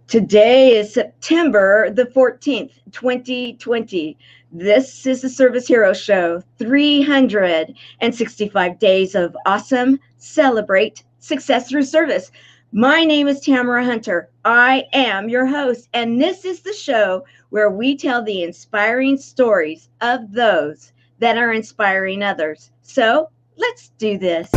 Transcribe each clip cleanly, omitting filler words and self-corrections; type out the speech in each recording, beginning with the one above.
Today is September the 14th, 2020. This is the Service Hero Show, 365 days of awesome, celebrate success through service. My name is Tamara Hunter. I am your host, and this is the show where we tell the inspiring stories of those that are inspiring others. So let's do this.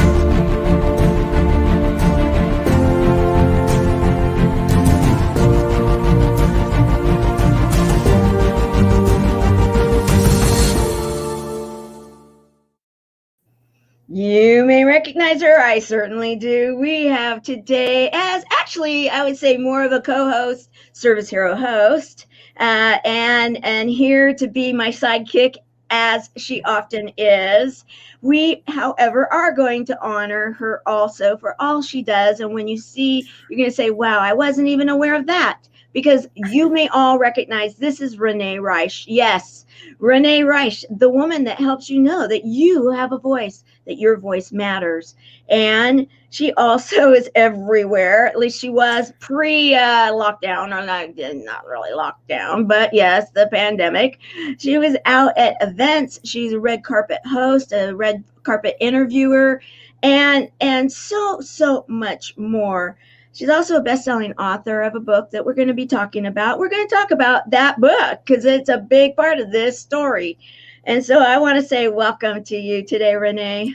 You may recognize her. I certainly do. We have today, as actually, I would say more of a co-host, Service Hero host, and here to be my sidekick, as she often is. We, however, are going to honor her also for all she does. And when you see, you're going to say, wow, I wasn't even aware of that. Because you may all recognize this is Renee Reisch. Yes, Renee Reisch, the woman that helps you know that you have a voice, that your voice matters. And she also is everywhere. At least she was pre-lockdown, or not really lockdown, but yes, the pandemic. She was out at events. She's a red carpet host, a red carpet interviewer, and so much more. She's also a best-selling author of a book that we're going to be talking about. We're going to talk about that book because it's a big part of this story. And so I want to say welcome to you today, Renee.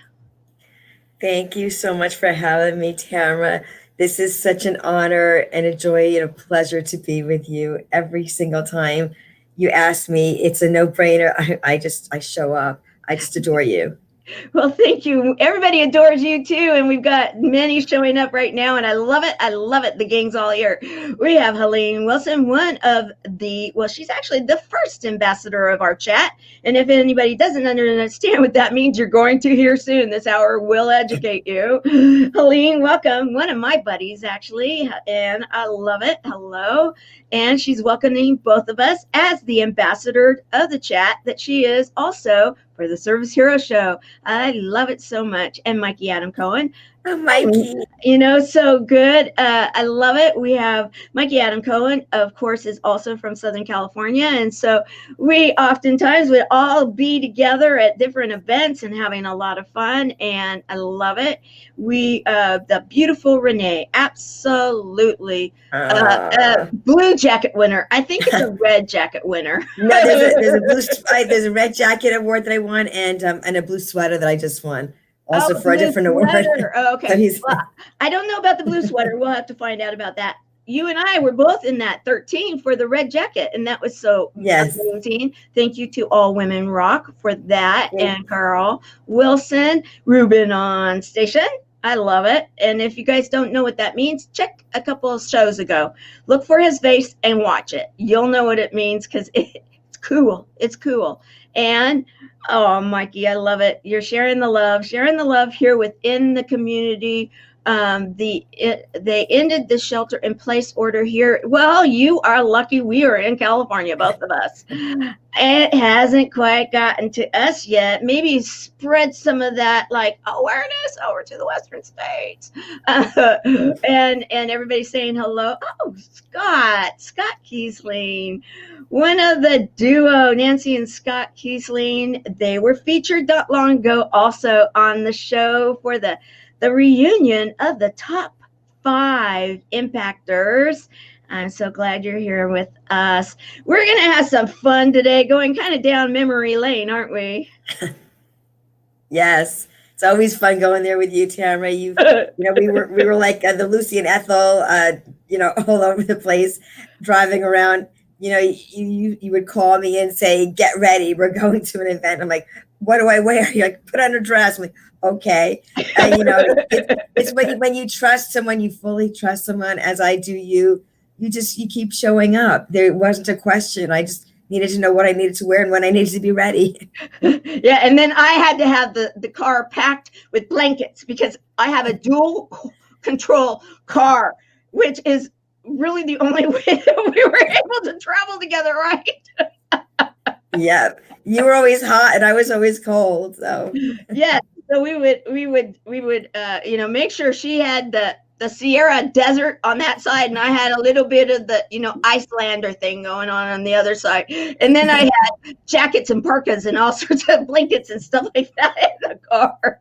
Thank you so much for having me, Tamara. This is such an honor and a joy and a pleasure to be with you every single time you ask me. It's a no-brainer. I show up. I just adore you. Well, thank you. Everybody adores you too, and we've got many showing up right now, and I love it. I love it. The gang's all here. We have Helene Wilson, she's actually the first ambassador of our chat, and if anybody doesn't understand what that means, you're going to hear soon. This hour will educate you. Helene, welcome. One of my buddies, actually, and I love it. Hello. And she's welcoming both of us as the ambassador of the chat that she is also for the Service Hero Show. I love it so much. And Mikey Adam Cohen. Oh, Mikey. So good. I love it. We have Mikey Adam Cohen, of course, is also from Southern California. And so we oftentimes would all be together at different events and having a lot of fun. And I love it. The beautiful Renee, absolutely. Blue jacket winner. I think it's a red jacket winner. No, there's a red jacket award that I won and a blue sweater that I just won. Also for a different award. Oh, okay. Well, I don't know about the blue sweater. We'll have to find out about that. You and I were both in that 13 for the red jacket, and that was so amazing. Thank you to All Women Rock for that, and Carl Wilson, Ruben on station. I love it. And if you guys don't know what that means, check a couple of shows ago. Look for his face and watch it. You'll know what it means because it's cool. It's cool. And oh, Mikey, I love it. You're sharing the love here within the community. They ended the shelter in place order here. Well, you are lucky we are in California, both of us. It hasn't quite gotten to us yet. Maybe spread some of that like awareness over to the Western states. And everybody's saying hello. Oh, Scott Kiesling. One of the duo, Nancy and Scott Kiesling, they were featured not long ago also on the show for the reunion of the top 5 impactors. I'm so glad you're here with us. We're going to have some fun today, going kind of down memory lane, aren't we? Yes. It's always fun going there with you, Tamara. We were like the Lucy and Ethel, all over the place, driving around. You would call me and say, "Get ready, we're going to an event." I'm like, "What do I wear?" You're like, "Put on a dress." I'm like, "Okay." And, it's when you trust someone, you fully trust someone, as I do you keep showing up. There wasn't a question. I just needed to know what I needed to wear and when I needed to be ready. Yeah, and then I had to have the car packed with blankets because I have a dual control car, which is really the only way that we were able to travel together, right? Yeah, you were always hot and I was always cold. So yeah, so we would make sure she had the Sierra Desert on that side, and I had a little bit of the, Icelander thing going on the other side. And then I had jackets and parkas and all sorts of blankets and stuff like that in the car.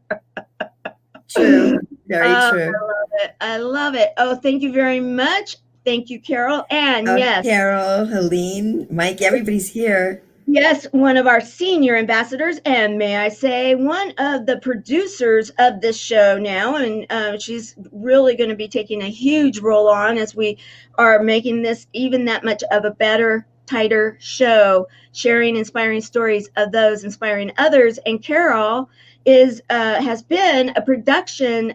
True. Very true. I love it. I love it. Oh, thank you very much. Thank you, Carol. And yes. Carol, Helene, Mike, everybody's here. Yes, one of our senior ambassadors, and may I say, one of the producers of this show now, and she's really going to be taking a huge role on as we are making this even that much of a better, tighter show, sharing inspiring stories of those inspiring others. And Carol has been a production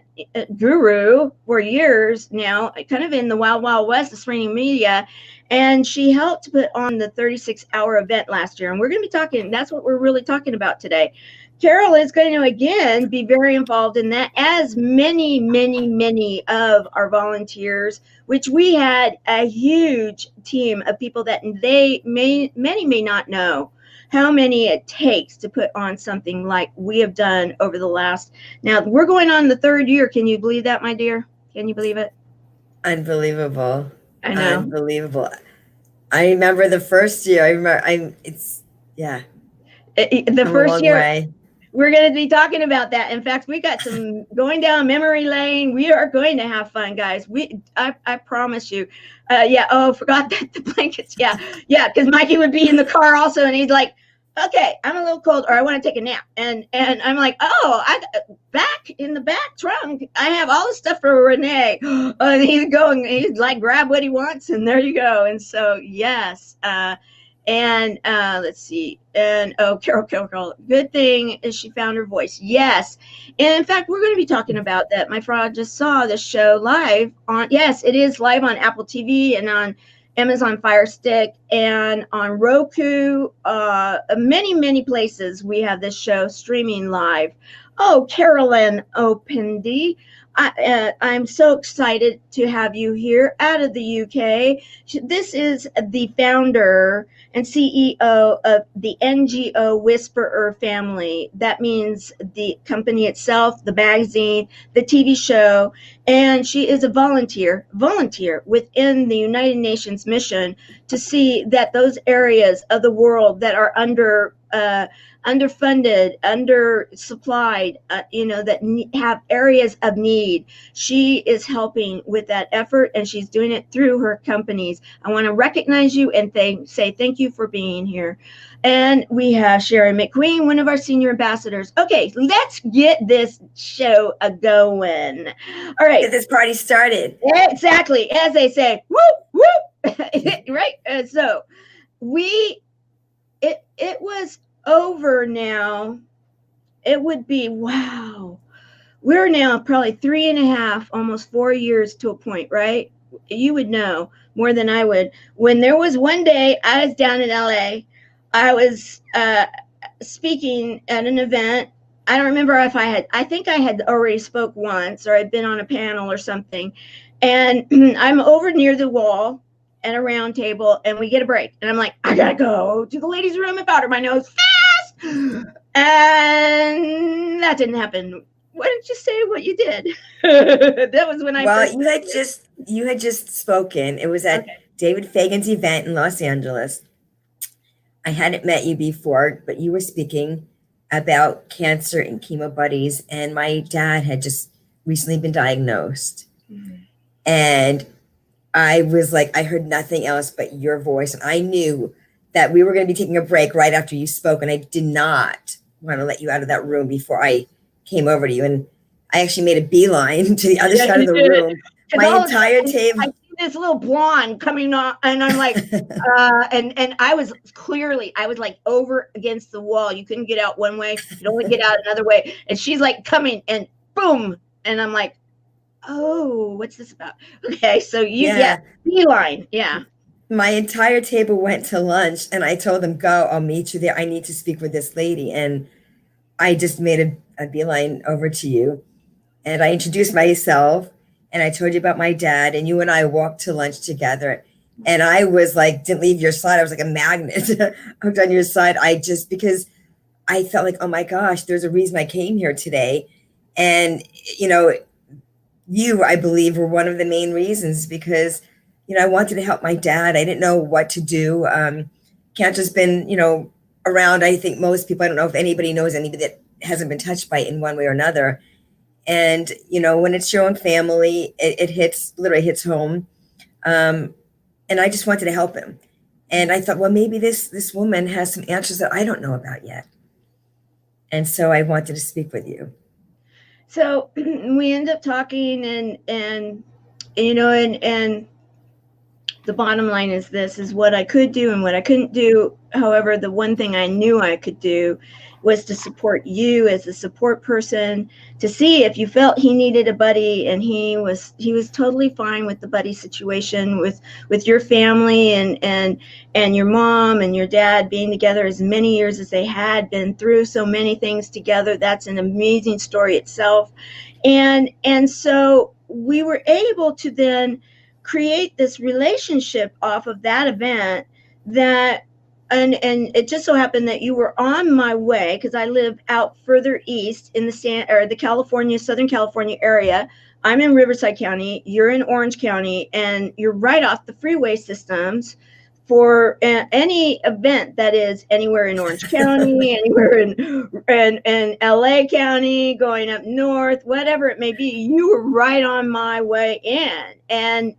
guru for years now, kind of in the Wild Wild West of streaming media. And she helped put on the 36-hour event last year. And we're going to be talking, that's what we're really talking about today. Carol is going to, again, be very involved in that, as many, many, many of our volunteers, which we had a huge team of people that many may not know how many it takes to put on something like we have done over the last, now we're going on the 3rd year. Can you believe that, my dear? Can you believe it? Unbelievable. I know. Unbelievable. I remember the first year. The first year, we're going to be talking about that. In fact, we got some going down memory lane. We are going to have fun, guys. I promise you. Forgot that the blankets. Yeah. Because Mikey would be in the car also, and he's like, okay, I'm a little cold, or I want to take a nap. And I'm like, back in the back trunk, I have all the stuff for Renee. And he's like, grab what he wants, and there you go. And so, yes. Let's see. And Carol, good thing is she found her voice. Yes. And in fact, we're going to be talking about that. My friend just saw the show live it is live on Apple TV and on Amazon Fire Stick and on Roku, many, many places we have this show streaming live. Oh, Carolyn Opendy, I'm so excited to have you here out of the UK. This is the founder and CEO of the NGO Whisperer family. That means the company itself, the magazine, the TV show, and she is a volunteer within the United Nations mission to see that those areas of the world that are underfunded, undersupplied, that have areas of need. She is helping with that effort, and she's doing it through her companies. I want to recognize you and say thank you for being here. And we have Sharon McQueen, one of our senior ambassadors. Okay, let's get this show going. All right. Get this party started. Exactly. As they say, whoop, whoop. Right. So it was over now. It would be, wow. We're now probably 3.5, almost 4 years to a point, right? You would know more than I would. When there was one day I was down in LA, I was speaking at an event. I don't remember if I think I had already spoke once, or I'd been on a panel or something. And I'm over near the wall at a round table, and we get a break. And I'm like, I gotta go to the ladies' room and powder my nose fast. And that didn't happen. Why didn't you say what you did? That was when you had just spoken. It was at David Fagan's event in Los Angeles. I hadn't met you before, but you were speaking about cancer and chemo buddies, and my dad had just recently been diagnosed. Mm-hmm. And I was like, I heard nothing else but your voice, and I knew that we were going to be taking a break right after you spoke, and I did not want to let you out of that room before I came over to you. And I actually made a beeline to the other side of the room. My entire table. I see this little blonde coming on, and I'm like, and I was like over against the wall. You couldn't get out one way, you could only get out another way. And she's like coming, and boom, and I'm like, oh, what's this about? Okay, so beeline, yeah. My entire table went to lunch, and I told them, go, I'll meet you there. I need to speak with this lady. And I just made a beeline over to you, and I introduced myself, and I told you about my dad, and you and I walked to lunch together. And I was like, didn't leave your side. I was like a magnet hooked on your side. Because I felt like, oh my gosh, there's a reason I came here today. And, you, I believe, were one of the main reasons because, I wanted to help my dad. I didn't know what to do. Cancer's been, around, I think most people, I don't know if anybody knows anybody that hasn't been touched by it in one way or another. And, when it's your own family, it literally hits home. And I just wanted to help him. And I thought, well, maybe this woman has some answers that I don't know about yet. And so I wanted to speak with you. So we end up talking and the bottom line is what I could do and what I couldn't do. However, the one thing I knew I could do was to support you as a support person, to see if you felt he needed a buddy, and he was totally fine with the buddy situation with your family and your mom and your dad being together as many years as they had been through so many things together. That's an amazing story itself. And so we were able to then create this relationship off of that event and it just so happened that you were on my way, because I live out further east in the Southern California area. I'm in Riverside County, you're in Orange County, and you're right off the freeway systems for any event that is anywhere in Orange County, anywhere in LA County, going up north, whatever it may be. You were right on my way in, and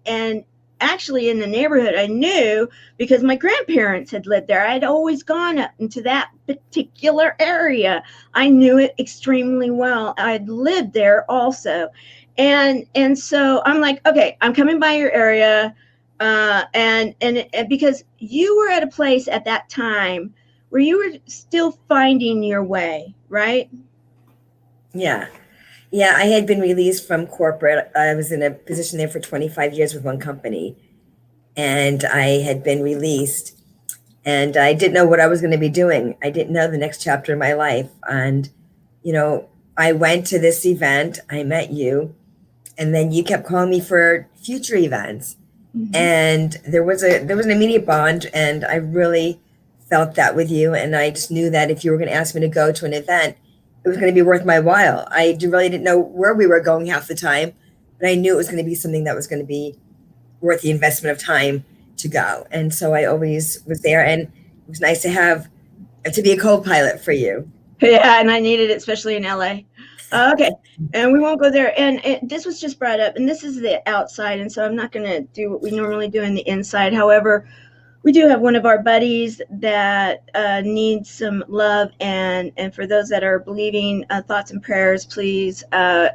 actually in the neighborhood I knew because my grandparents had lived there. I'd always gone up into that particular area. I knew it extremely well. I'd lived there also. And so I'm like, okay, I'm coming by your area. And because you were at a place at that time where you were still finding your way, right? Yeah. Yeah, I had been released from corporate. I was in a position there for 25 years with one company, and I had been released, and I didn't know what I was going to be doing. I didn't know the next chapter of my life. And, I went to this event, I met you, and then you kept calling me for future events. Mm-hmm. And there was an immediate bond, and I really felt that with you. And I just knew that if you were going to ask me to go to an event, it was going to be worth my while. I really didn't know where we were going half the time, but I knew it was going to be something that was going to be worth the investment of time to go. And so I always was there, and it was nice to be a co-pilot for you. Yeah, and I needed it, especially in LA. Okay, and we won't go there. And this was just brought up, and this is the outside, and so I'm not going to do what we normally do in the inside. However, we do have one of our buddies that needs some love, and for those that are believing, thoughts and prayers, please.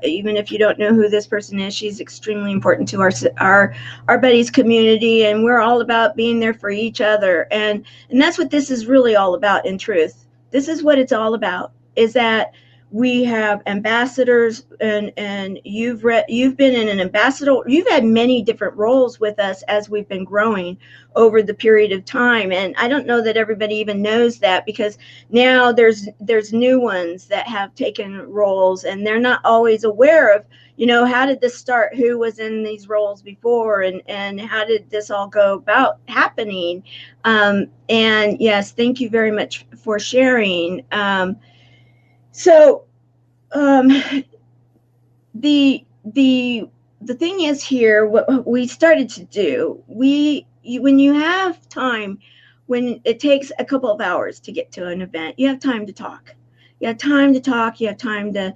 Even if you don't know who this person is, she's extremely important to our buddies community, and we're all about being there for each other, and that's what this is really all about. In truth, this is what it's all about. Is that we have ambassadors, and you've been in an ambassador. You've had many different roles with us as we've been growing over the period of time. And I don't know that everybody even knows that, because now there's new ones that have taken roles, and they're not always aware of, how did this start? Who was in these roles before? And how did this all go about happening? And yes, thank you very much for sharing. So the thing is here, what we started to do, when you have time, when it takes a couple of hours to get to an event, you have time to talk. You have time to talk. You have time to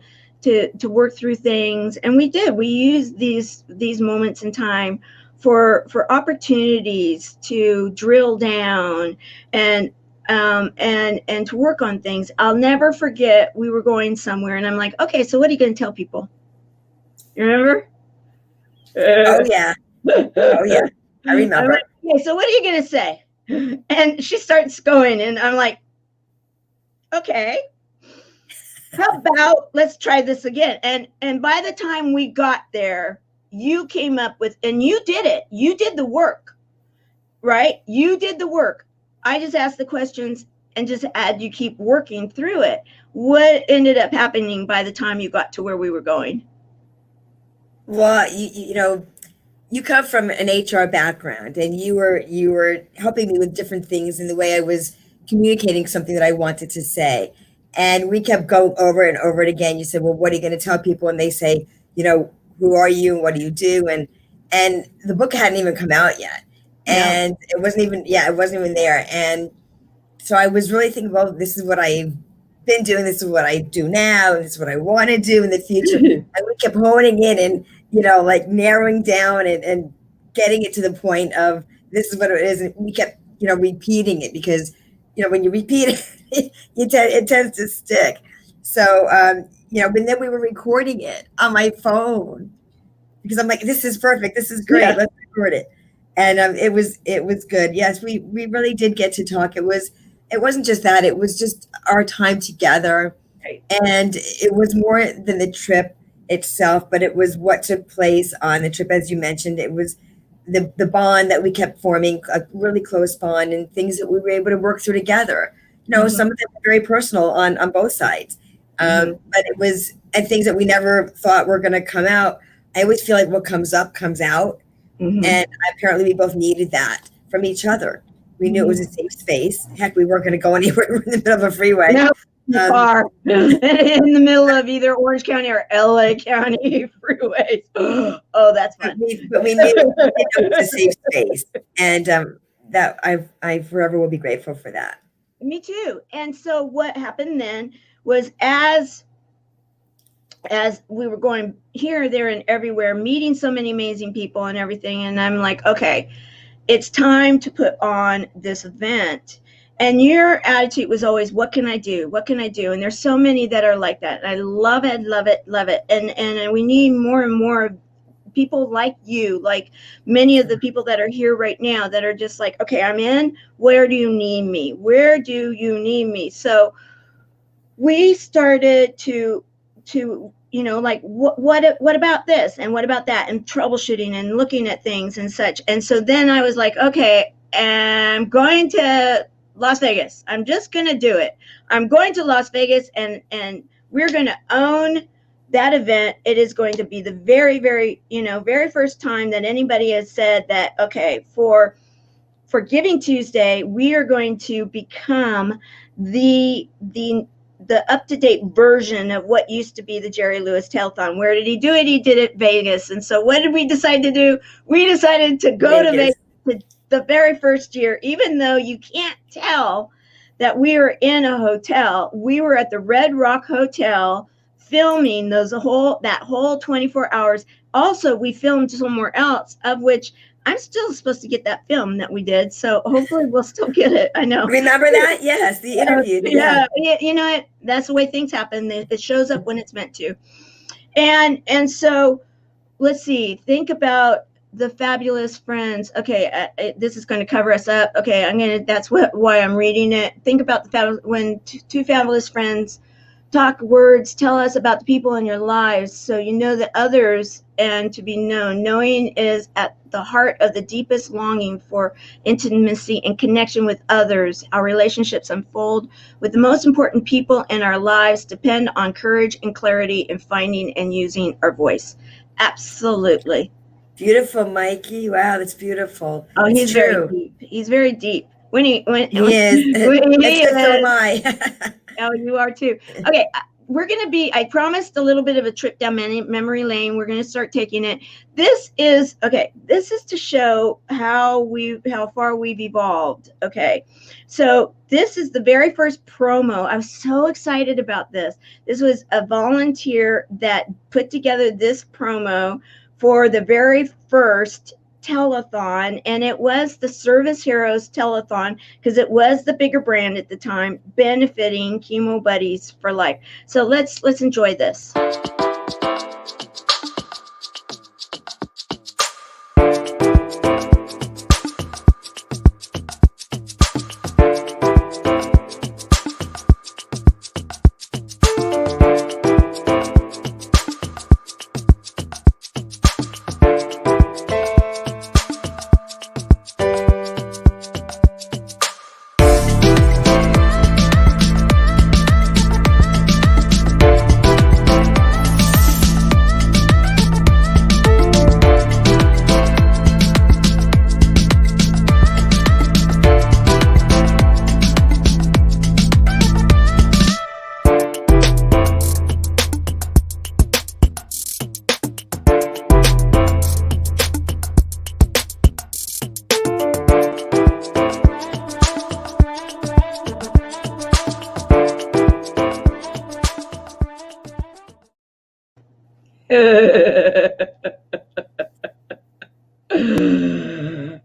work through things. And we used these moments in time for opportunities to drill down and to work on things. I'll never forget, we were going somewhere, and I'm like, okay, so what are you going to tell people? You remember? Oh yeah. I remember. Like, okay, so what are you going to say? And she starts going, and I'm like, okay, how about let's try this again? And by the time we got there, you came up with, and you did it. You did the work, right? You did the work. I just asked the questions and just had you keep working through it. What ended up happening by the time you got to where we were going? Well, you come from an HR background, and you were helping me with different things in the way I was communicating something that I wanted to say. And we kept going over and over it again. You said, well, what are you going to tell people? And they say, who are you and what do you do? And the book hadn't even come out yet. And it wasn't even there. And so I was really thinking, well, this is what I've been doing. This is what I do now. And this is what I want to do in the future. And we kept honing in and, like narrowing down and getting it to the point of this is what it is. And we kept, repeating it because, when you repeat it, it tends to stick. So, and then we were recording it on my phone because I'm like, this is perfect. This is great. Let's record it. And it was good. Yes, we really did get to talk. It wasn't just that. It was just our time together. Right. And it was more than the trip itself, but it was what took place on the trip. As you mentioned, it was the bond that we kept forming, a really close bond, and things that we were able to work through together. Some of them were very personal on both sides. But it was, and things that we never thought were going to come out. I always feel like what comes up comes out. And apparently we both needed that from each other. We knew it was a safe space. Heck, we weren't going to go anywhere. We were in the middle of a freeway. No, far. In the middle of either Orange County or LA County freeways. Oh, that's fun. But we knew it was a safe space. And that I forever will be grateful for that. Me too. And so what happened then was as we were going here, there, and everywhere, meeting so many amazing people and everything. And I'm like, okay, it's time to put on this event. And your attitude was always, what can I do? What can I do? And there's so many that are like that. And I love it, love it, love it. And we need more and more people like you, like many of the people that are here right now that are just like, okay, I'm in. Where do you need me? Where do you need me? So we started to like what about this and what about that, and troubleshooting and looking at things and such. And so then I was like, okay, I'm going to Las Vegas. I'm just going to do it. I'm going to Las Vegas and we're going to own that event. It is going to be the very, very, very first time that anybody has said that, okay, for Giving Tuesday, we are going to become the up-to-date version of what used to be the Jerry Lewis Telethon. Where did he do it? He did it Vegas. And so what did we decide to do? We decided to go to Vegas the very first year, even though you can't tell that we were in a hotel. We were at the Red Rock Hotel filming that whole 24 hours. Also, we filmed somewhere else, of which I'm still supposed to get that film that we did. So hopefully we'll still get it. I know. Remember that? Yes, the interview. Yeah. That's the way things happen. It shows up when it's meant to. And so let's see. Think about the fabulous friends. Okay, this is going to cover us up. Okay, that's why I'm reading it. Think about when two fabulous friends talk words, tell us about the people in your lives, so you know that others and to be known. Knowing is at the heart of the deepest longing for intimacy and connection with others. Our relationships unfold with the most important people in our lives depend on courage and clarity in finding and using our voice. Absolutely. Beautiful, Mikey. Wow, that's beautiful. Oh, he's very deep. He's very deep. He is. So am I. Oh, you are too. Okay, we're going to be, I promised a little bit of a trip down memory lane. We're going to start taking it. This is to show how far we've evolved. Okay, so this is the very first promo. I was so excited about this. This was a volunteer that put together this promo for the very first telethon, and it was the Service Heroes telethon because it was the bigger brand at the time, benefiting Chemo Buddies for Life. So let's enjoy this.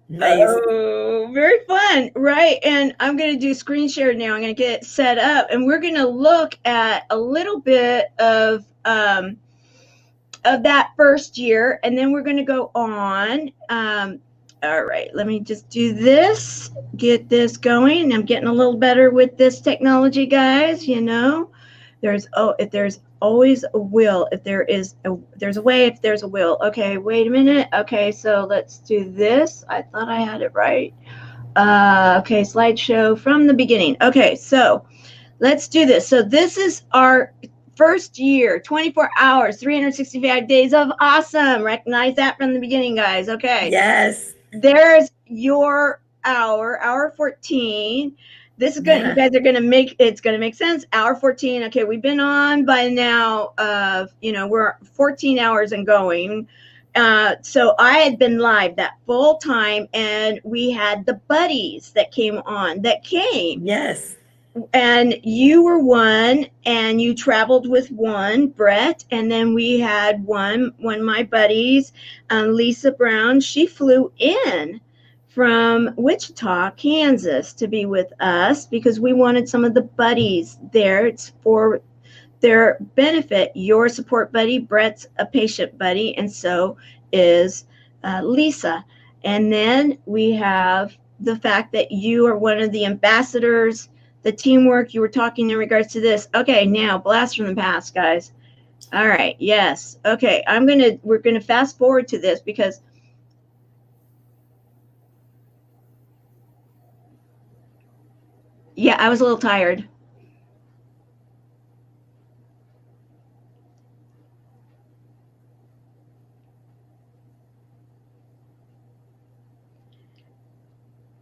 Nice. Oh, very fun, right? And I'm going to do screen share now. I'm going to get it set up, and we're going to look at a little bit of that first year, and then we're going to go on. All right, let me just do this, get this going. I'm getting a little better with this technology, guys. You know, if there's always a will, if there's a way, if there's a will. Okay, wait a minute. Okay, so let's do this. I thought I had it right. Okay, slideshow from the beginning. Okay, so let's do this. So this is our first year, 24 hours, 365 days of awesome. Recognize that from the beginning, guys. Okay. Yes. There's your hour 14. This is good. Yeah. You guys are going to it's going to make sense. Hour 14. Okay. We've been on by now, we're 14 hours and going. So I had been live that full time, and we had the buddies that came on that came. Yes. And you were one, and you traveled with one, Brett, and then we had one of my buddies, Lisa Brown. She flew in from Wichita, Kansas, to be with us because we wanted some of the buddies there. It's for their benefit. Your support buddy, Brett's a patient buddy, and so is Lisa. And then we have the fact that you are one of the ambassadors. The teamwork you were talking in regards to this. Okay, now blast from the past, guys. All right, yes. Okay, we're gonna fast forward to this because yeah, I was a little tired.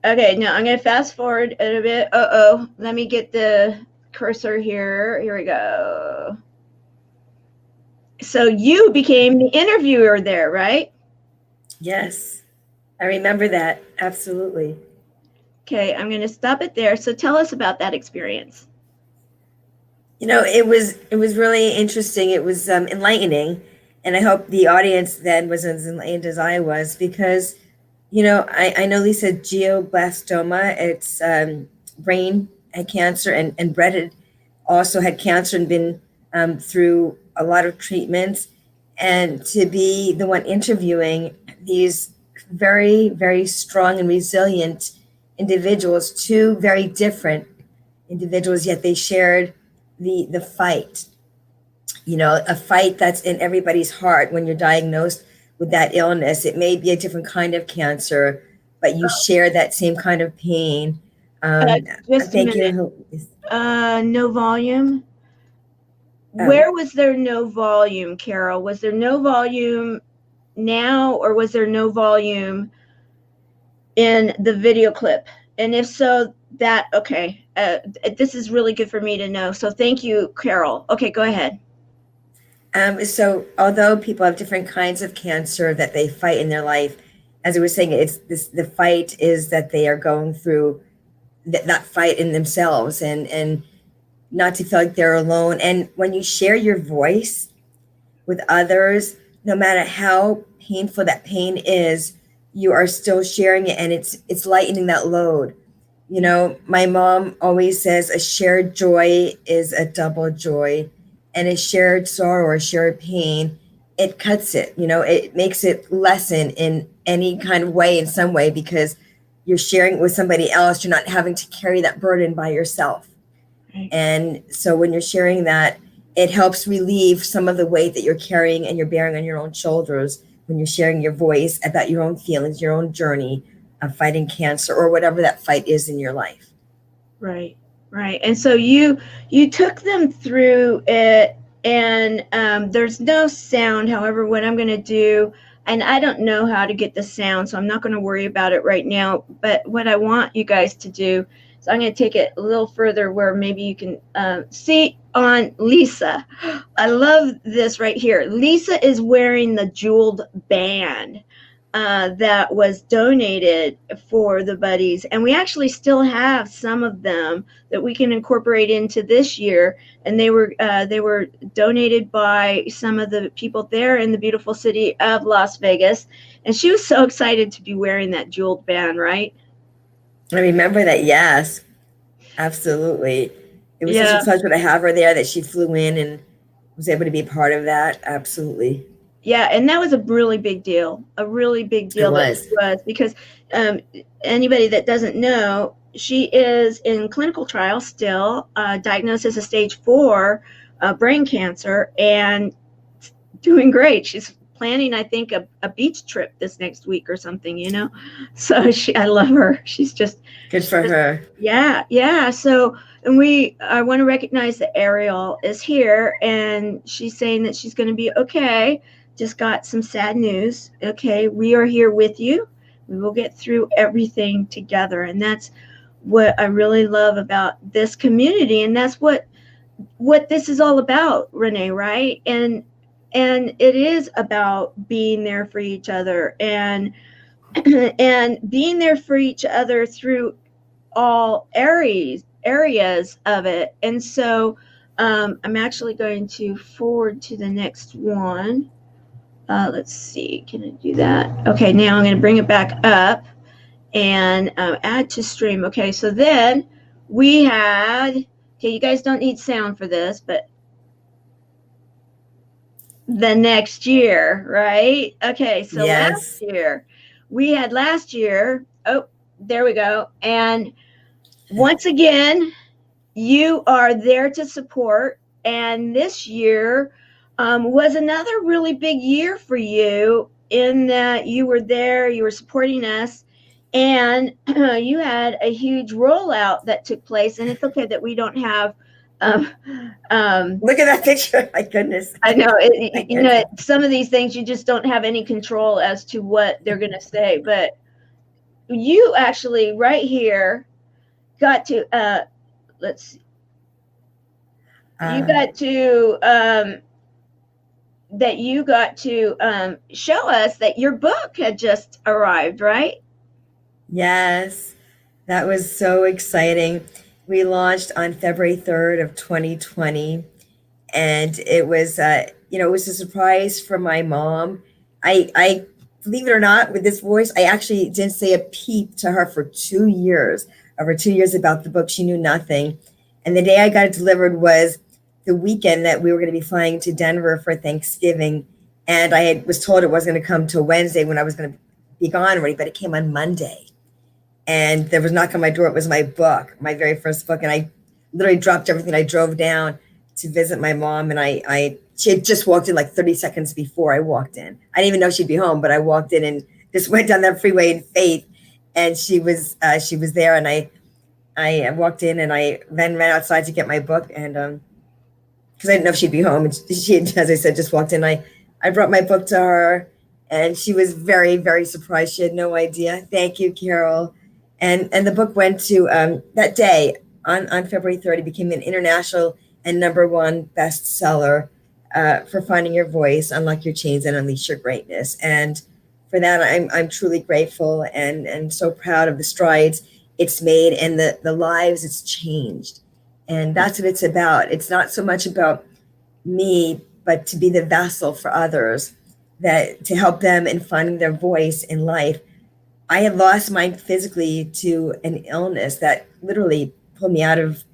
Okay, now I'm going to fast forward a bit. Let me get the cursor here. Here we go. So you became the interviewer there, right? Yes, I remember that. Absolutely. Okay, I'm going to stop it there. So tell us about that experience. You know, it was really interesting. It was enlightening. And I hope the audience then was as enlightened as I was because I know Lisa had glioblastoma. It's brain had cancer, and Brett had also had cancer and been through a lot of treatments. And to be the one interviewing these very, very strong and resilient individuals, two very different individuals, yet they shared the fight. A fight that's in everybody's heart when you're diagnosed with that illness. It may be a different kind of cancer, but you share that same kind of pain. Just a minute. No volume. Where was there no volume, Carol? Was there no volume now, or was there no volume in the video clip? And if so, this is really good for me to know. So thank you, Carol. Okay, go ahead. So although people have different kinds of cancer that they fight in their life, as I was saying, the fight is that they are going through that fight in themselves and not to feel like they're alone. And when you share your voice with others, no matter how painful that pain is, you are still sharing it, and it's lightening that load. My mom always says a shared joy is a double joy. And a shared sorrow or shared pain, it cuts it, it makes it lessen in any kind of way, in some way, because you're sharing with somebody else. You're not having to carry that burden by yourself. Right. And so when you're sharing that, it helps relieve some of the weight that you're carrying and you're bearing on your own shoulders when you're sharing your voice about your own feelings, your own journey of fighting cancer or whatever that fight is in your life. Right. Right. And so you took them through it, and there's no sound. However, what I'm going to do, and I don't know how to get the sound, so I'm not going to worry about it right now. But what I want you guys to do is I'm going to take it a little further where maybe you can see on Lisa. I love this right here. Lisa is wearing the jeweled band that was donated for the buddies, and we actually still have some of them that we can incorporate into this year. And they were donated by some of the people there in the beautiful city of Las Vegas. And she was so excited to be wearing that jeweled band, right? I remember that. Yes, absolutely. It was such a pleasure to have her there that she flew in and was able to be part of that. Absolutely. Yeah, and that was a really big deal. A really big deal. It was because anybody that doesn't know, she is in clinical trial still, diagnosed as a stage 4 brain cancer, and doing great. She's planning, I think, a beach trip this next week or something, you know. So I love her. She's just good for her. Yeah. So, and I want to recognize that Ariel is here, and she's saying that she's going to be okay. Just got some sad news. Okay, we are here with you. We will get through everything together, and that's what I really love about this community, and that's what this is all about, Renee, right? And it is about being there for each other, and being there for each other through all areas of it. And so I'm actually going to forward to the next one. Let's see, can I do that? Okay, now I'm going to bring it back up and add to stream. Okay, so then we had, okay, you guys don't need sound for this, but the next year, right? Okay, so yes. last year, oh, there we go. And once again, you are there to support. And this year was another really big year for you, in that you were there, you were supporting us, and you had a huge rollout that took place. And it's okay that we don't have look at that picture. My goodness. I know you know, some of these things you just don't have any control as to what they're going to say, but you actually right here got to let's see, you got to show us that your book had just arrived, right? Yes, that was so exciting. We launched on February 3rd of 2020, and it was it was a surprise for my mom. I believe it or not, with this voice, I actually didn't say a peep to her for 2 years. Over 2 years about the book, she knew nothing. And the day I got it delivered was the weekend that we were going to be flying to Denver for Thanksgiving. And I was told it wasn't going to come till Wednesday when I was going to be gone already, but it came on Monday. And there was a knock on my door. It was my book, my very first book. And I literally dropped everything. I drove down to visit my mom. And she had just walked in like 30 seconds before I walked in. I didn't even know she'd be home, but I walked in and just went down that freeway in faith. And she was there. And I walked in, and I then ran outside to get my book. And because I didn't know if she'd be home. And she had, as I said, just walked in. I brought my book to her, and she was very, very surprised. She had no idea. Thank you, Carol. And the book went to that day on February 3rd. It became an international and #1 bestseller for Finding Your Voice, Unlock Your Chains, and Unleash Your Greatness. And for that, I'm truly grateful and so proud of the strides it's made and the lives it's changed. And that's what it's about. It's not so much about me, but to be the vessel for others, that to help them in finding their voice in life. I had lost mine physically to an illness that literally pulled me out of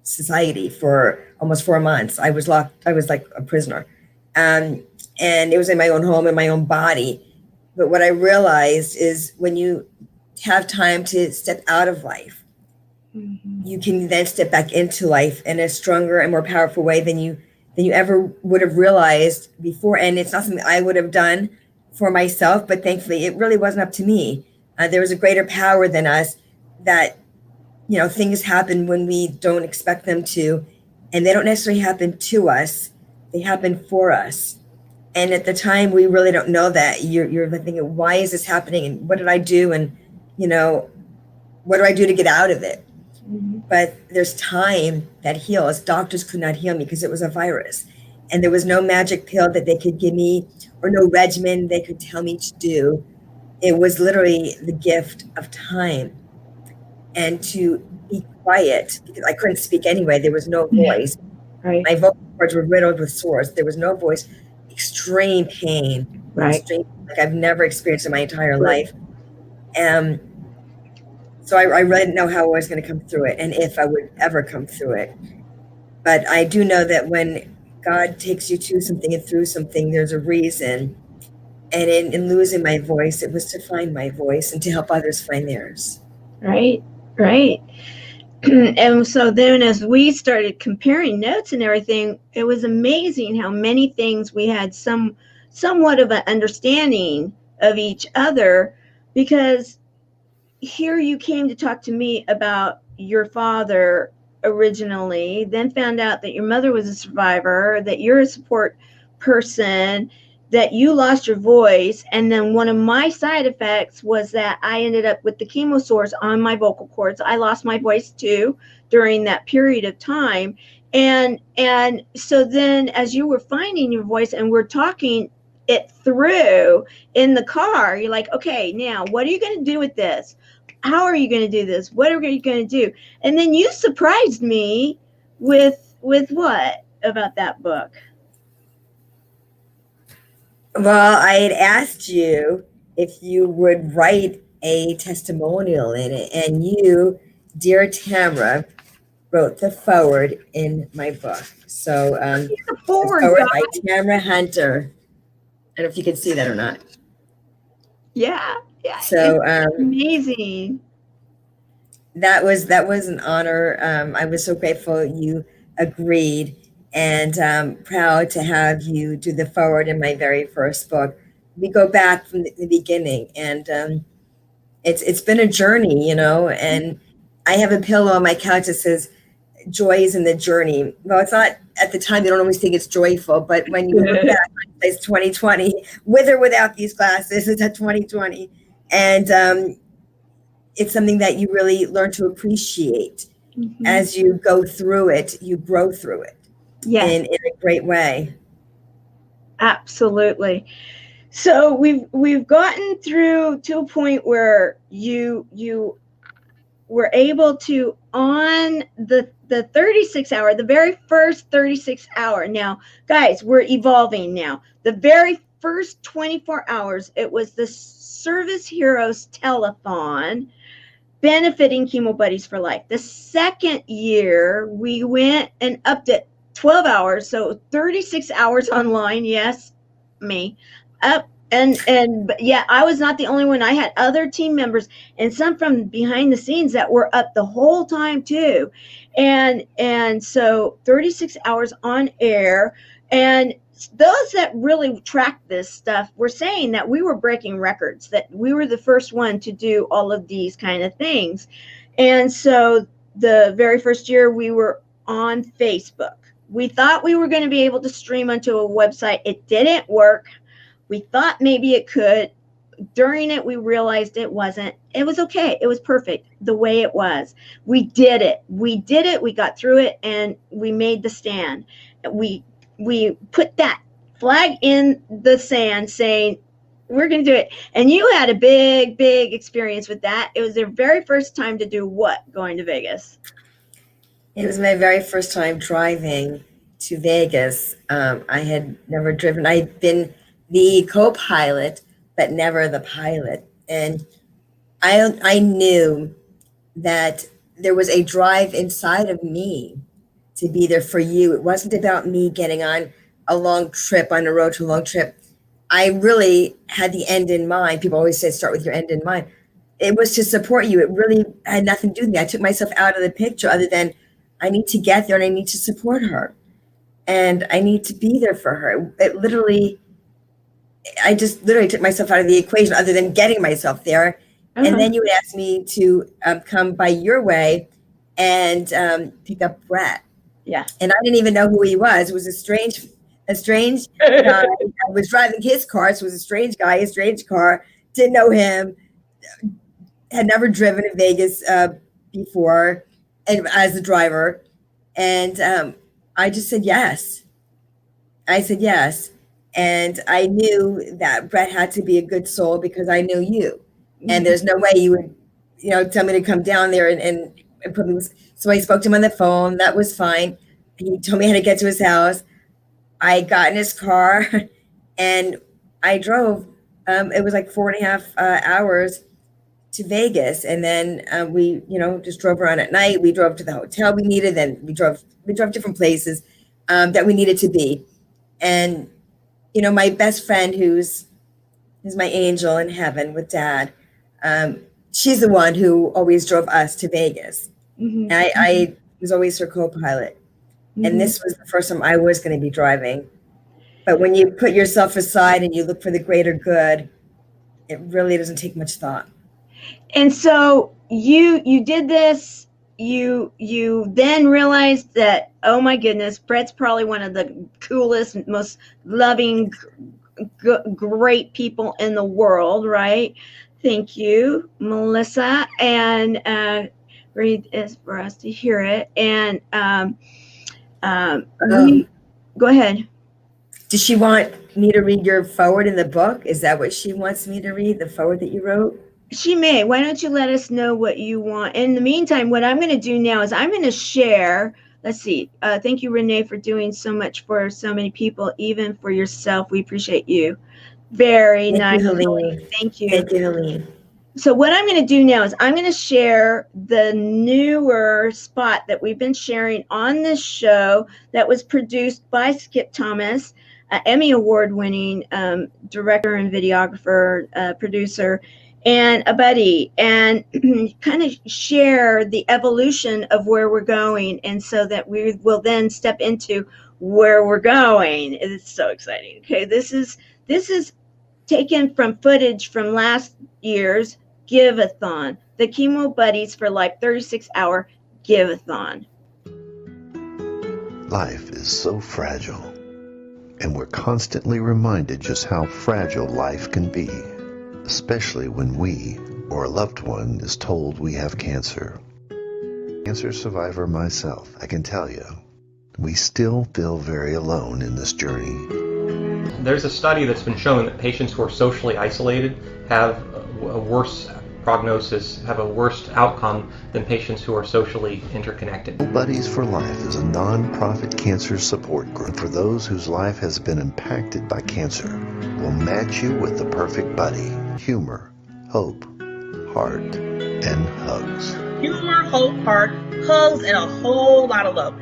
society for almost 4 months. I was locked. I was like a prisoner. And it was in my own home, in my own body. But what I realized is when you have time to step out of life, mm-hmm. you can then step back into life in a stronger and more powerful way than you ever would have realized before. And it's not something I would have done for myself, but thankfully it really wasn't up to me. There was a greater power than us that, things happen when we don't expect them to, and they don't necessarily happen to us. They happen for us. And at the time, we really don't know that. You're thinking, why is this happening? And what did I do? And, what do I do to get out of it? Mm-hmm. But there's time that heals. Doctors could not heal me because it was a virus. And there was no magic pill that they could give me or no regimen they could tell me to do. it was literally the gift of time and to be quiet because I couldn't speak anyway. There was no voice. Right. My vocal cords were riddled with sores. There was no voice. Extreme pain. Right. Extreme, like I've never experienced in my entire life. So I really didn't know how I was going to come through it and if I would ever come through it. But I do know that when God takes you to something and through something, there's a reason. And in losing my voice, it was to find my voice and to help others find theirs. Right, right. And so then as we started comparing notes and everything, it was amazing how many things we had somewhat of an understanding of each other, because here you came to talk to me about your father originally, then found out that your mother was a survivor, that you're a support person, that you lost your voice. And then one of my side effects was that I ended up with the chemo sores on my vocal cords. I lost my voice too during that period of time. And so then as you were finding your voice and we're talking it through in the car, you're like, okay, now what are you going to do with this? How are you going to do this? What are you going to do? And then you surprised me with what about that book? Well, I had asked you if you would write a testimonial in it, and you, dear Tamara, wrote the forward in my book. So the forward by Tamara Hunter. I don't know if you can see that or not. Yeah. So amazing. That was an honor. I was so grateful you agreed, and proud to have you do the forward in my very first book. We go back from the beginning, and it's been a journey, and I have a pillow on my couch that says joy is in the journey. Well, it's not at the time. You don't always think it's joyful, but when you look back, it's 2020, with or without these glasses, it's at 2020. And it's something that you really learn to appreciate. Mm-hmm. As you go through it, you grow through it. Yes. In a great way. Absolutely. So we've gotten through to a point where you were able to, on the 36 hour, the very first 36 hour. Now, guys, we're evolving now. The very first 24 hours, it was the Service Heroes Telethon benefiting Chemo Buddies for Life. The second year, we went and upped it 12 hours, so 36 hours online. Yes, me. Up. And yeah, I was not the only one. I had other team members and some from behind the scenes that were up the whole time too. And so 36 hours on air. And those that really track this stuff were saying that we were breaking records, that we were the first one to do all of these kind of things. And so the very first year we were on Facebook. We thought we were going to be able to stream onto a website. It didn't work. We thought maybe it could. During it, we realized it wasn't. It was okay. It was perfect the way it was. We did it. We got through it, and we made the stand. We put that flag in the sand saying, we're going to do it. And you had a big, big experience with that. It was their very first time to do what? Going to Vegas? It was my very first time driving to Vegas. I had never driven. I'd been the co-pilot, but never the pilot. And I knew that there was a drive inside of me to be there for you. It wasn't about me getting on a long trip, on a road to a long trip. I really had the end in mind. People always say, start with your end in mind. It was to support you. It really had nothing to do with me. I took myself out of the picture other than I need to get there and I need to support her. And I need to be there for her. I just literally took myself out of the equation other than getting myself there. Uh-huh. And then you would ask me to come by your way and pick up Brett. Yeah. And I didn't even know who he was. It was a strange guy. I was driving his car. So it was a strange guy, a strange car. Didn't know him. Had never driven in Vegas before and as a driver. And I just said yes. I said yes. And I knew that Brett had to be a good soul because I knew you. And there's no way you would, tell me to come down there and put me. So I spoke to him on the phone. That was fine. He told me how to get to his house. I got in his car and I drove. It was like 4.5 hours to Vegas. And then we, just drove around at night. We drove to the hotel we needed. Then we drove different places that we needed to be. And, my best friend who's my angel in heaven with Dad, she's the one who always drove us to Vegas. And I was always her co-pilot. And this was the first time I was going to be driving. But when you put yourself aside and you look for the greater good, it really doesn't take much thought. And so you did this. You then realized that, oh my goodness, Brett's probably one of the coolest, most loving, great people in the world, right? Thank you, Melissa. And read is for us to hear it. And go ahead. Does she want me to read your forward in the book? Is that what she wants me to read, the forward that you wrote? She may. Why don't you let us know what you want? In the meantime, what I'm going to do now is I'm going to share. Let's see. Thank you, Renee, for doing so much for so many people, even for yourself. We appreciate you. Very nice. Thank you. Thank you. Thank you, Helene. So what I'm going to do now is I'm going to share the newer spot that we've been sharing on this show that was produced by Skip Thomas, Emmy Award-winning director and videographer, producer, and a buddy, and kind of share the evolution of where we're going, and so that we will then step into where we're going. It's so exciting. Okay, this is taken from footage from last year's Give-a-thon, the Chemo Buddies for Life 36-hour Give-a-thon. Life is so fragile, and we're constantly reminded just how fragile life can be, especially when we or a loved one is told we have cancer. Cancer survivor myself, I can tell you, we still feel very alone in this journey. There's a study that's been showing that patients who are socially isolated have a worse prognosis, have a worse outcome than patients who are socially interconnected. Buddies for Life is a non-profit cancer support group for those whose life has been impacted by cancer. We'll match you with the perfect buddy. Humor, hope, heart, and hugs. Humor, hope, heart, hugs, and a whole lot of love.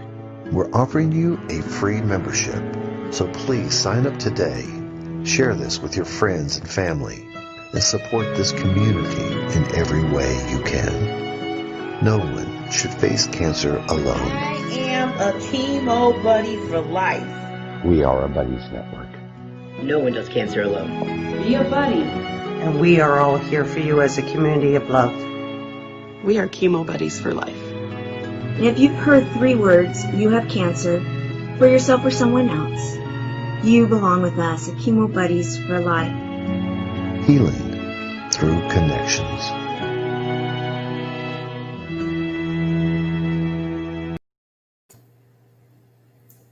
We're offering you a free membership, so please sign up today. Share this with your friends and family, and support this community in every way you can. No one should face cancer alone. I am a Chemo Buddy for Life. We are a Buddies Network. No one does cancer alone. Be a buddy. And we are all here for you as a community of love. We are Chemo Buddies for Life. And if you've heard 3 words, you have cancer, for yourself or someone else, you belong with us at Chemo Buddies for Life. Healing through connections.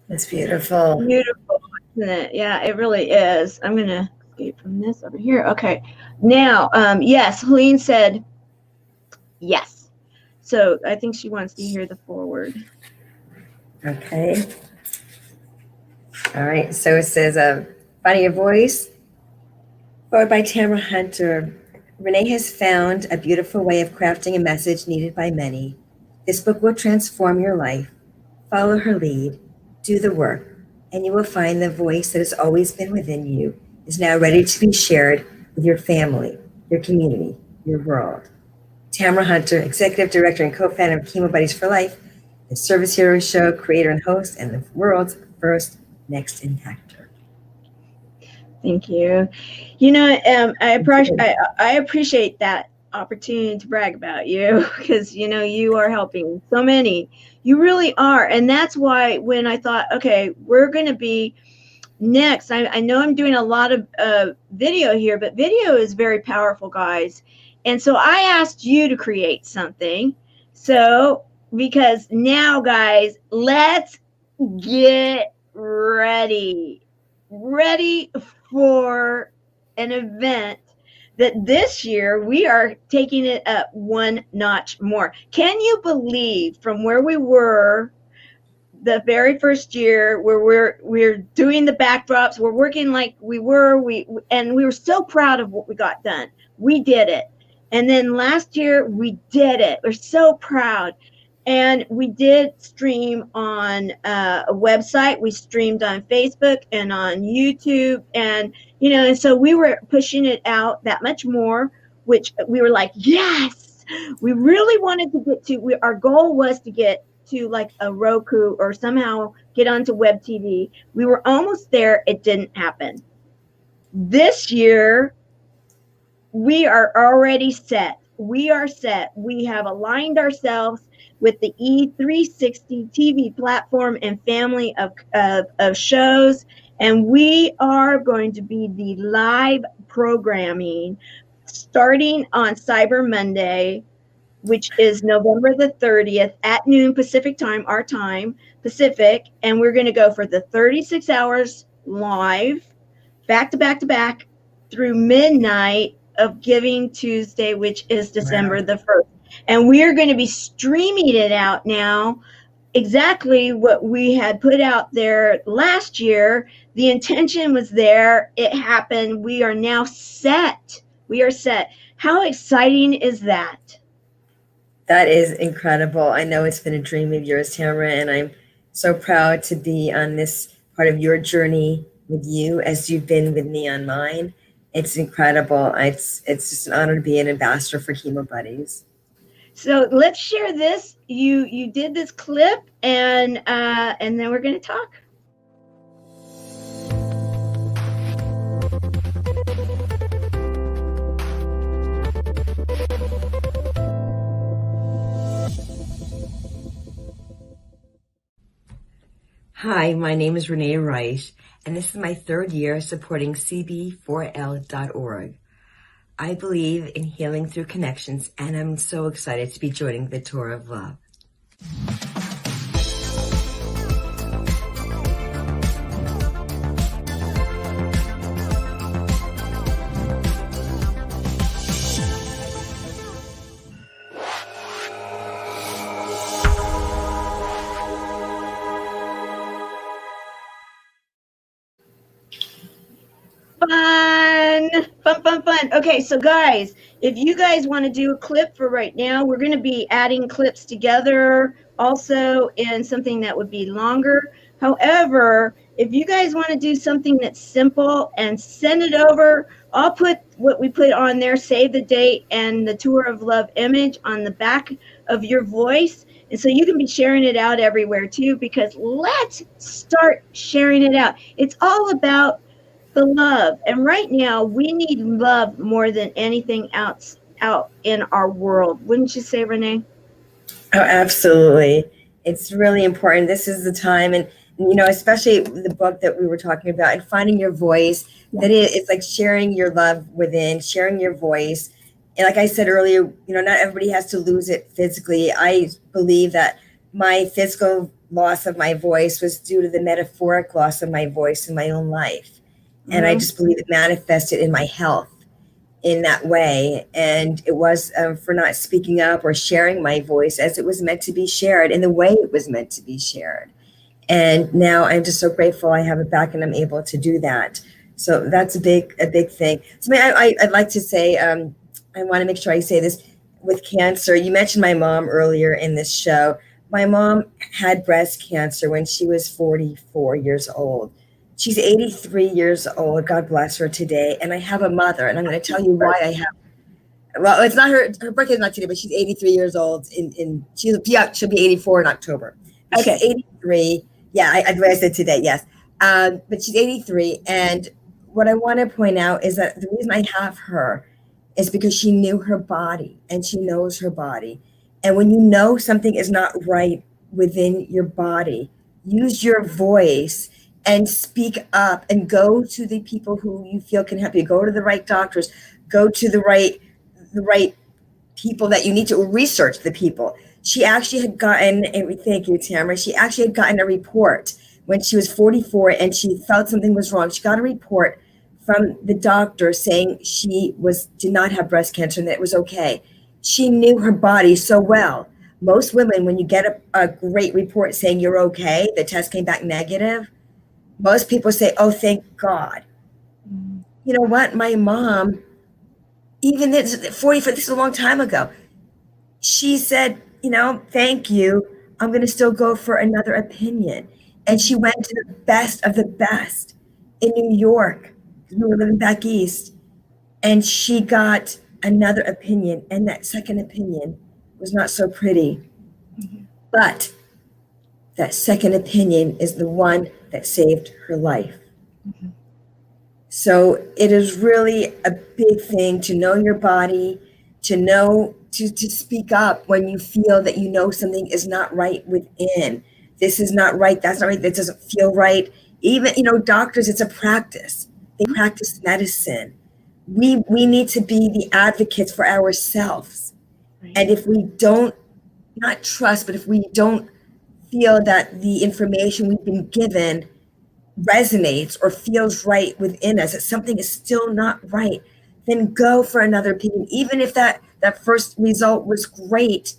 That's beautiful. Beautiful, isn't it? Yeah, it really is. I'm going to escape from this over here. Okay. Now, yes, Helene said yes. So I think she wants to hear the foreword. Okay. All right. So it says, Finding Your Voice, forward by Tamara Hunter. Renee has found a beautiful way of crafting a message needed by many. This book will transform your life. Follow her lead, do the work, and you will find the voice that has always been within you is now ready to be shared with your family, your community, your world. Tamara Hunter, Executive Director and co-founder of Chemo Buddies for Life, the Service Hero Show, creator and host, and the world's first Next Impactor. Thank you. You know, I appreciate that opportunity to brag about you, because, you know, you are helping so many. You really are. And that's why when I thought, okay, we're going to be next, I know I'm doing a lot of video here, but video is very powerful, guys. And so I asked you to create something. So, because now, guys, let's get ready. ready for an event that this year we are taking it up one notch more. Can you believe from where we were the very first year, where we're doing the backdrops, we're working like we were, we were so proud of what we got done. We did it. And then last year we did it. We're so proud. And we did stream on a website. We streamed on Facebook and on YouTube. And, and so we were pushing it out that much more, which we were like, yes, we really wanted to get to, our goal was to get to like a Roku or somehow get onto web TV. We were almost there. It didn't happen. This year, we are already set. We are set. We have aligned ourselves with the E360 TV platform and family of shows. And we are going to be the live programming starting on Cyber Monday, which is November the 30th at noon Pacific time, our time, Pacific. And we're going to go for the 36 hours live, back to back to back through midnight of Giving Tuesday, which is December the 1st. And we are going to be streaming it out now, exactly what we had put out there last year. The intention was there. It happened. We are now set. We are set. How exciting is that? That is incredible. I know it's been a dream of yours, Tamara, and I'm so proud to be on this part of your journey with you as you've been with me on mine. It's incredible. It's just an honor to be an ambassador for Chemo Buddies. So let's share this. You did this clip, and then we're going to talk. Hi, my name is Renee Reisch, and this is my third year supporting CB4L.org. I believe in healing through connections, and I'm so excited to be joining the Tour of Love. Fun. Okay, so guys, if you guys want to do a clip for right now, we're going to be adding clips together also in something that would be longer. However, if you guys want to do something that's simple and send it over, I'll put what we put on there, save the date and the Tour of Love image on the back of your voice. And so you can be sharing it out everywhere too, because let's start sharing it out. It's all about the love. And right now we need love more than anything else out in our world. Wouldn't you say, Renee? Oh, absolutely. It's really important. This is the time. And, especially the book that we were talking about and finding your voice, that it's like sharing your love within, sharing your voice. And like I said earlier, not everybody has to lose it physically. I believe that my physical loss of my voice was due to the metaphoric loss of my voice in my own life. And I just believe it manifested in my health in that way. And it was for not speaking up or sharing my voice as it was meant to be shared in the way it was meant to be shared. And now I'm just so grateful I have it back and I'm able to do that. So that's a big thing. So I'd like to say, I want to make sure I say this with cancer. You mentioned my mom earlier in this show. My mom had breast cancer when she was 44 years old. She's 83 years old. God bless her today. And I have a mother, and I'm going to tell you why I have. Well, it's not her birthday's not today, but she's 83 years old. She'll be 84 in October. Okay, she's 83. Yeah, I said today. Yes, but she's 83. And what I want to point out is that the reason I have her is because she knew her body, and she knows her body. And when you know something is not right within your body, use your voice and speak up and go to the people who you feel can help you. Go to the right doctors, go to the right people that you need to research the people. She actually had gotten, and thank you, Tamara, she actually had gotten a report when she was 44 and she felt something was wrong. She got a report from the doctor saying she did not have breast cancer and that it was okay. She knew her body so well. Most women, when you get a great report saying you're okay, the test came back negative, most people say, oh, thank God. You know what? My mom, even this, 44, this is a long time ago, she said, thank you. I'm going to still go for another opinion. And she went to the best of the best in New York. We were living back east. And she got another opinion. And that second opinion was not so pretty. But that second opinion is the one that saved her life. So it is really a big thing to know your body, to know, to speak up when you feel that something is not right within. This is not right. That's not right. That doesn't feel right. Even, doctors, it's a practice. They practice medicine. We need to be the advocates for ourselves. Right. And if we don't, not trust, but if we don't feel that the information we've been given resonates or feels right within us, that something is still not right, then go for another opinion. Even if that first result was great,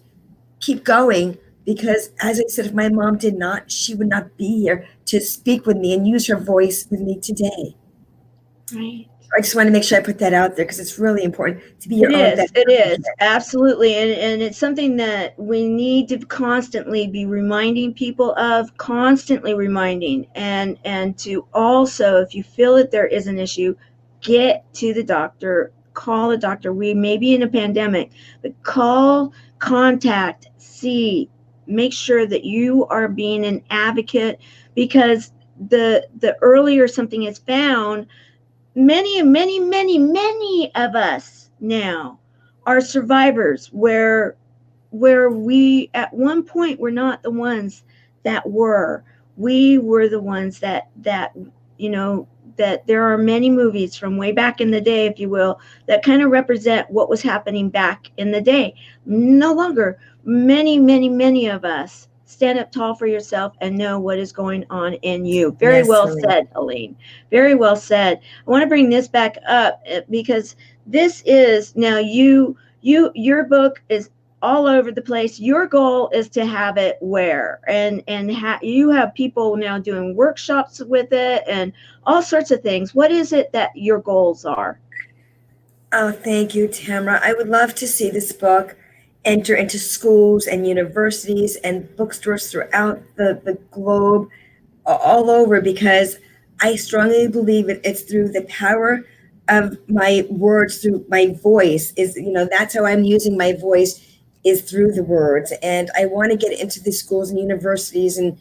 keep going. Because as I said, if my mom did not, she would not be here to speak with me and use her voice with me today. Right. I just want to make sure I put that out there because it's really important to be your own best It is, absolutely. And it's something that we need to constantly be reminding people of, constantly reminding. And to also, if you feel that there is an issue, get to the doctor, call the doctor. We may be in a pandemic, but call, contact, see, make sure that you are being an advocate, because the earlier something is found, many of us now are survivors where we at one point were not the ones that were. We were the ones that there are many movies from way back in the day, if you will, that kind of represent what was happening back in the day. No longer. Many of us stand up tall for yourself and know what is going on in you. Very well said, Aline. Very well said. I want to bring this back up because this is now your book is all over the place. Your goal is to have it where? And you have people now doing workshops with it and all sorts of things. What is it that your goals are? Oh, thank you, Tamara. I would love to see this book enter into schools and universities and bookstores throughout the globe, all over, because I strongly believe it's through the power of my words, through my voice that's how I'm using my voice, is through the words. And I want to get into the schools and universities and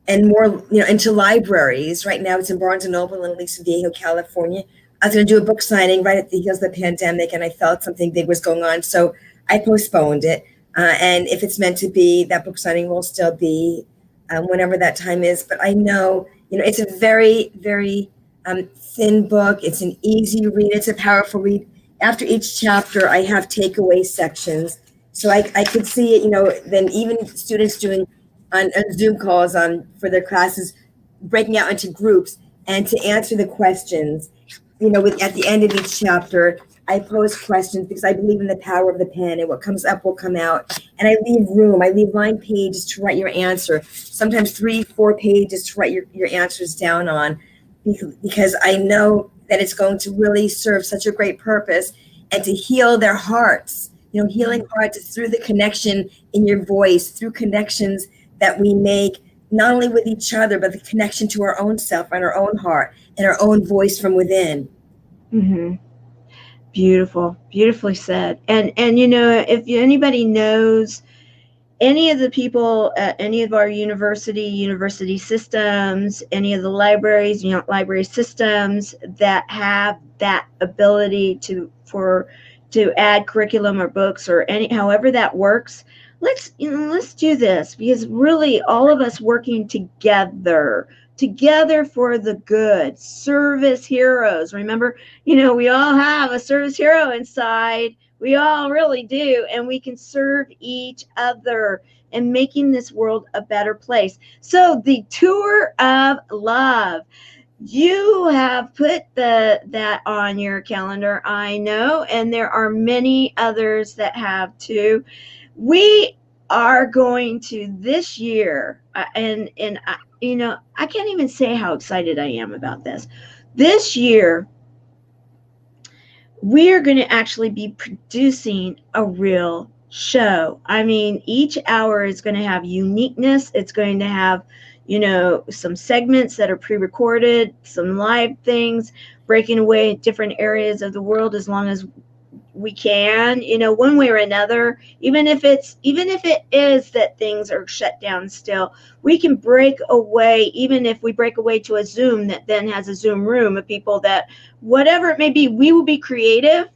more, into libraries. Right now it's in Barnes & Noble in Aliso Viejo, California. I was going to do a book signing right at the heels of the pandemic, and I felt something big was going on. So I postponed it. And if it's meant to be, that book signing will still be whenever that time is. But I know, it's a very, very thin book. It's an easy read. It's a powerful read. After each chapter, I have takeaway sections. So I could see it, then even students doing on Zoom calls for their classes, breaking out into groups and to answer the questions. At the end of each chapter, I pose questions because I believe in the power of the pen, and what comes up will come out. And I leave room. I leave line pages to write your answer. Sometimes 3-4 pages to write your answers down on, because I know that it's going to really serve such a great purpose and to heal their hearts. Healing hearts is through the connection in your voice, through connections that we make, not only with each other, but the connection to our own self and our own heart and our own voice from within. Mm-hmm. Beautiful, beautifully said. And if anybody knows any of the people at any of our university systems, any of the libraries, library systems that have that ability to add curriculum or books or however that works, let's do this, because really all of us working together for the good. Service heroes. Remember, we all have a service hero inside. We all really do. And we can serve each other and making this world a better place. So the tour of love. You have put that on your calendar, I know, and there are many others that have too. We are going to this year, and I can't even say how excited I am about this. This year, we are going to actually be producing a real show. I mean, each hour is going to have uniqueness. It's going to have, some segments that are pre-recorded, some live things, breaking away different areas of the world as long as we can, one way or another, even if it is that things are shut down still, we can break away, even if we break away to a Zoom that then has a Zoom room of people that, whatever it may be, we will be creative.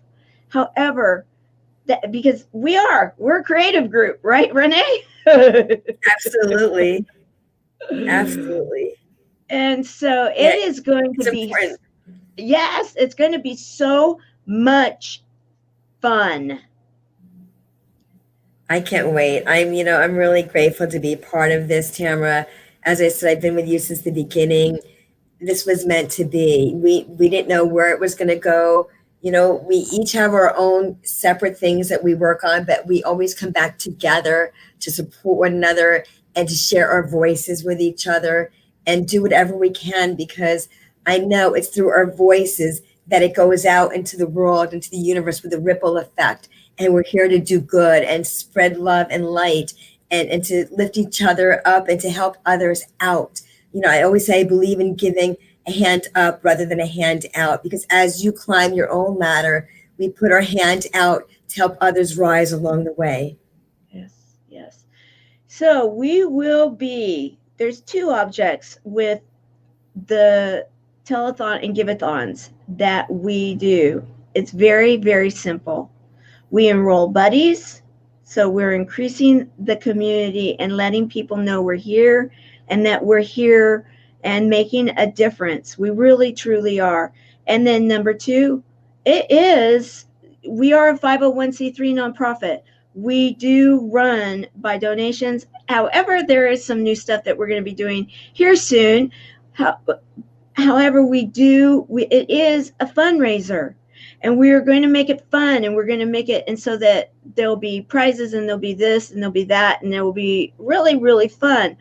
However, because we're a creative group, right, Renee? Absolutely. Absolutely. And so it is going to be important. Yes, it's going to be so much fun. I can't wait. I'm really grateful to be part of this, Tamara. As I said, I've been with you since the beginning. This was meant to be. We didn't know where it was going to go. We each have our own separate things that we work on, but we always come back together to support one another and to share our voices with each other and do whatever we can, because I know it's through our voices that it goes out into the world, into the universe with a ripple effect. And we're here to do good and spread love and light and to lift each other up and to help others out. I always say I believe in giving a hand up rather than a hand out, because as you climb your own ladder, we put our hand out to help others rise along the way. Yes. So we will be, there's two objects with the telethon and give-a-thons that we do. It's very, very simple. We enroll buddies, so we're increasing the community and letting people know we're here and that we're here and making a difference. We really, truly are. And then number two, we are a 501c3 nonprofit. We do run by donations. However, there is some new stuff that we're going to be doing here soon. However, it is a fundraiser. And we're going to make it fun, and we're going to make it and so that there'll be prizes, and there'll be this, and there'll be that, and it will be really, really fun.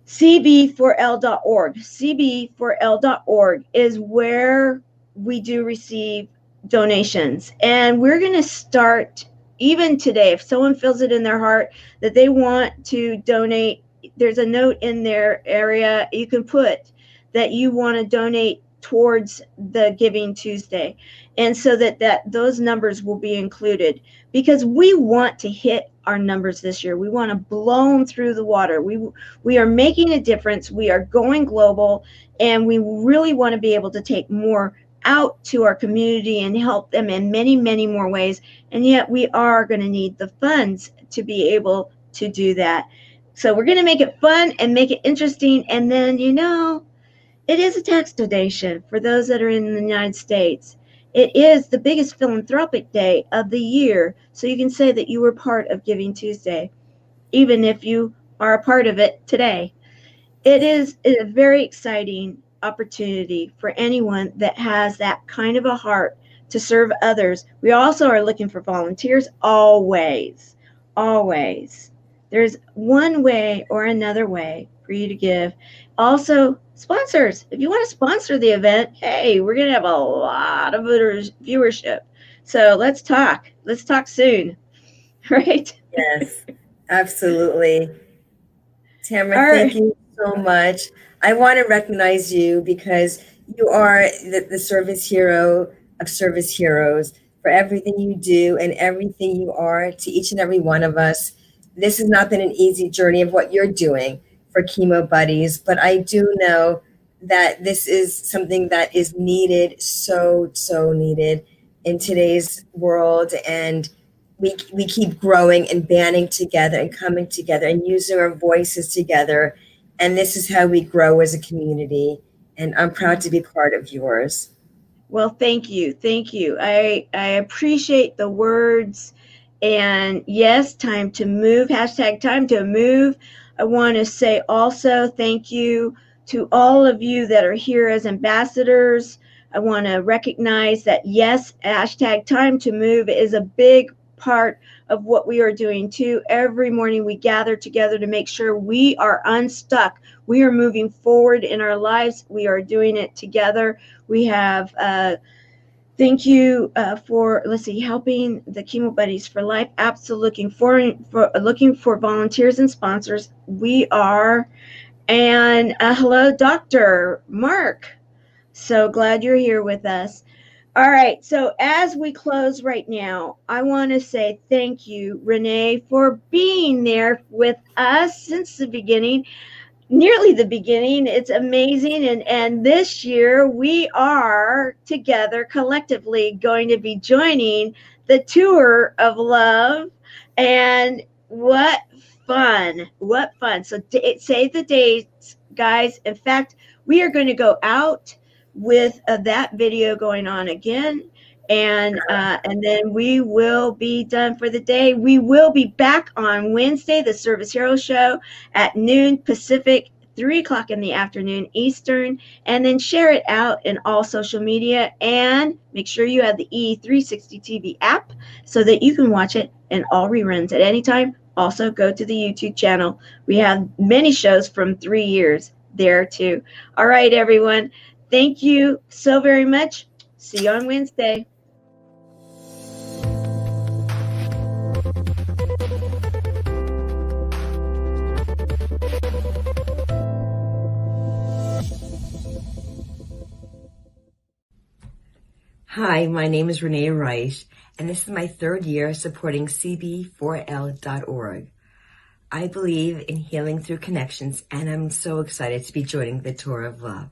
CB4L.org. CB4L.org is where we do receive donations. And we're going to start even today. If someone feels it in their heart that they want to donate, there's a note in their area you can put that you want to donate towards the Giving Tuesday, and so that those numbers will be included, because we want to hit our numbers this year. We want to blow them through the water. We are making a difference. We are going global, and we really want to be able to take more out to our community and help them in many, many more ways. And yet we are going to need the funds to be able to do that. So we're going to make it fun and make it interesting, and then it is a tax donation for those that are in the United States. It is the biggest philanthropic day of the year, so you can say that you were part of Giving Tuesday, even if you are a part of it today. It is a very exciting opportunity for anyone that has that kind of a heart to serve others. We also are looking for volunteers always. There's one way or another way for you to give. Also, sponsors. If you want to sponsor the event, hey, we're going to have a lot of viewership. So let's talk. Let's talk soon. Right? Yes, absolutely. Tamara, thank you so much. I want to recognize you because you are the service hero of service heroes for everything you do and everything you are to each and every one of us. This has not been an easy journey of what you're doing for Chemo Buddies, but I do know that this is something that is needed, so needed in today's world. And we keep growing and banding together and coming together and using our voices together. And this is how we grow as a community. And I'm proud to be part of yours. Well, thank you. Thank you. I appreciate the words. And yes, time to move. Hashtag time to move. I want to say also thank you to all of you that are here as ambassadors. I want to recognize that yes, hashtag time to move is a big part of what we are doing too. Every morning we gather together to make sure we are unstuck. We are moving forward in our lives. We are doing it together. We have thank you for helping the Chemo Buddies for Life. Absolutely looking for volunteers and sponsors. We are. And hello, Dr. Mark. So glad you're here with us. All right. So as we close right now, I want to say thank you, Renee, for being there with us since the beginning. Nearly the beginning. It's amazing. And this year we are together collectively going to be joining the Tour of Love. And what fun. What fun. So save the dates, guys. In fact, we are going to go out with that video going on again. And then we will be done for the day. We will be back on Wednesday, the Service Hero Show at noon Pacific, 3 o'clock in the afternoon Eastern, and then share it out in all social media. And make sure you have the E360 TV app so that you can watch it in all reruns at any time. Also, go to the YouTube channel. We have many shows from 3 years there too. All right, everyone. Thank you so very much. See you on Wednesday. Hi, my name is Renee Reisch, and this is my 3rd year supporting CB4L.org. I believe in healing through connections, and I'm so excited to be joining the Tour of Love.